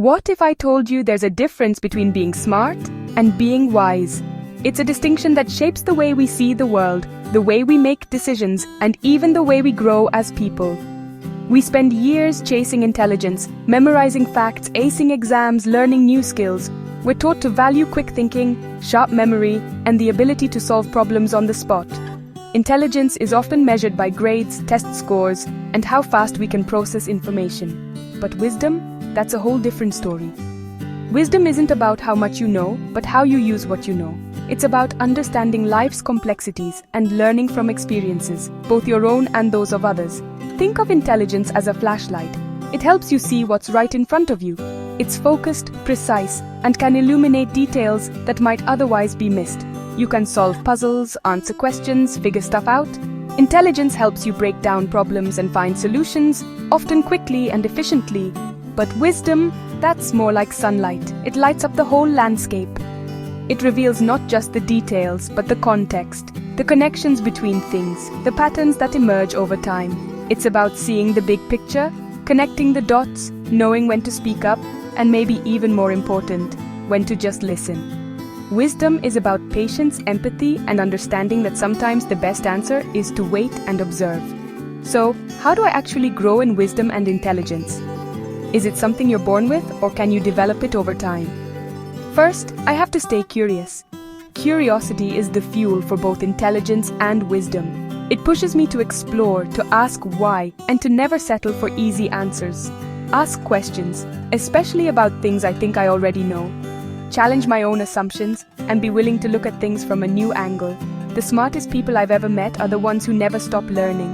What if I told you there's a difference between being smart and being wise? It's a distinction that shapes the way we see the world, the way we make decisions, and even the way we grow as people. We spend years chasing intelligence, memorizing facts, acing exams, learning new skills. We're taught to value quick thinking, sharp memory, and the ability to solve problems on the spot. Intelligence is often measured by grades, test scores, and how fast we can process information. But wisdom? That's a whole different story. Wisdom isn't about how much you know, but how you use what you know. It's about understanding life's complexities and learning from experiences, both your own and those of others. Think of intelligence as a flashlight. It helps you see what's right in front of you. It's focused, precise, and can illuminate details that might otherwise be missed. You can solve puzzles, answer questions, figure stuff out. Intelligence helps you break down problems and find solutions, often quickly and efficiently. But wisdom, that's more like sunlight. It lights up the whole landscape. It reveals not just the details, but the context, the connections between things, the patterns that emerge over time. It's about seeing the big picture, connecting the dots, knowing when to speak up, and maybe even more important, when to just listen. Wisdom is about patience, empathy, and understanding that sometimes the best answer is to wait and observe. So, how do I actually grow in wisdom and intelligence? Is it something you're born with, or can you develop it over time? First, I have to stay curious. Curiosity is the fuel for both intelligence and wisdom. It pushes me to explore, to ask why, and to never settle for easy answers. Ask questions, especially about things I think I already know. Challenge my own assumptions, and be willing to look at things from a new angle. The smartest people I've ever met are the ones who never stop learning.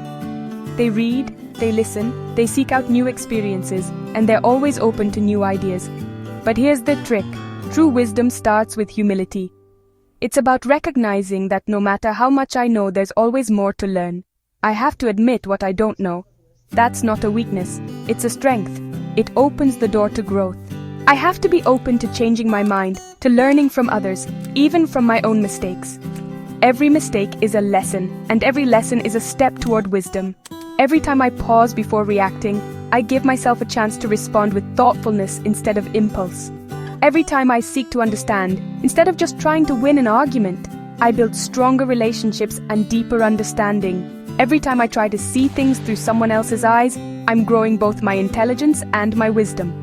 They read, they listen, they seek out new experiences, and they're always open to new ideas. But here's the trick. True wisdom starts with humility. It's about recognizing that no matter how much I know, there's always more to learn. I have to admit what I don't know. That's not a weakness, it's a strength. It opens the door to growth. I have to be open to changing my mind, to learning from others, even from my own mistakes. Every mistake is a lesson, and every lesson is a step toward wisdom. Every time I pause before reacting, I give myself a chance to respond with thoughtfulness instead of impulse. Every time I seek to understand, instead of just trying to win an argument, I build stronger relationships and deeper understanding. Every time I try to see things through someone else's eyes, I'm growing both my intelligence and my wisdom.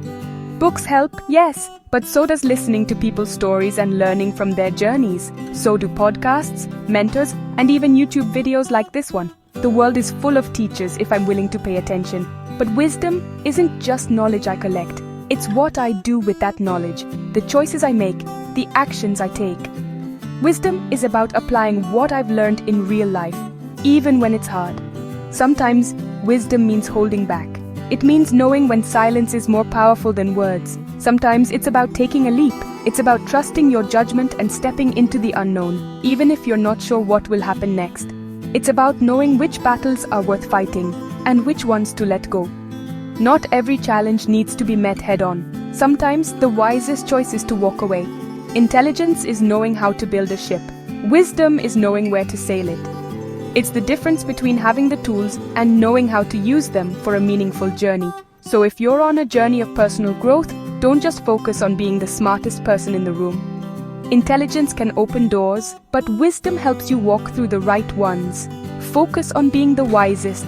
Books help, yes, but so does listening to people's stories and learning from their journeys. So do podcasts, mentors, and even YouTube videos like this one. The world is full of teachers if I'm willing to pay attention. But wisdom isn't just knowledge I collect. It's what I do with that knowledge, the choices I make, the actions I take. Wisdom is about applying what I've learned in real life, even when it's hard. Sometimes, wisdom means holding back. It means knowing when silence is more powerful than words. Sometimes it's about taking a leap. It's about trusting your judgment and stepping into the unknown, even if you're not sure what will happen next. It's about knowing which battles are worth fighting and which ones to let go. Not every challenge needs to be met head-on. Sometimes the wisest choice is to walk away. Intelligence is knowing how to build a ship. Wisdom is knowing where to sail it. It's the difference between having the tools and knowing how to use them for a meaningful journey. So if you're on a journey of personal growth, don't just focus on being the smartest person in the room. Intelligence can open doors, but wisdom helps you walk through the right ones. Focus on being the wisest.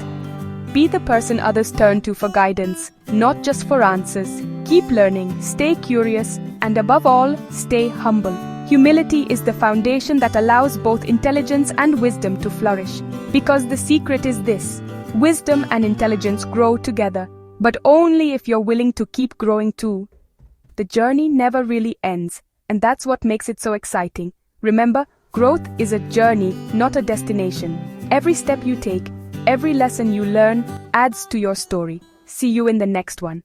Be the person others turn to for guidance, not just for answers. Keep learning, stay curious, and above all, stay humble. Humility is the foundation that allows both intelligence and wisdom to flourish. Because the secret is this: wisdom and intelligence grow together, but only if you're willing to keep growing too. The journey never really ends, and that's what makes it so exciting. Remember, growth is a journey, not a destination. Every step you take, every lesson you learn adds to your story. See you in the next one.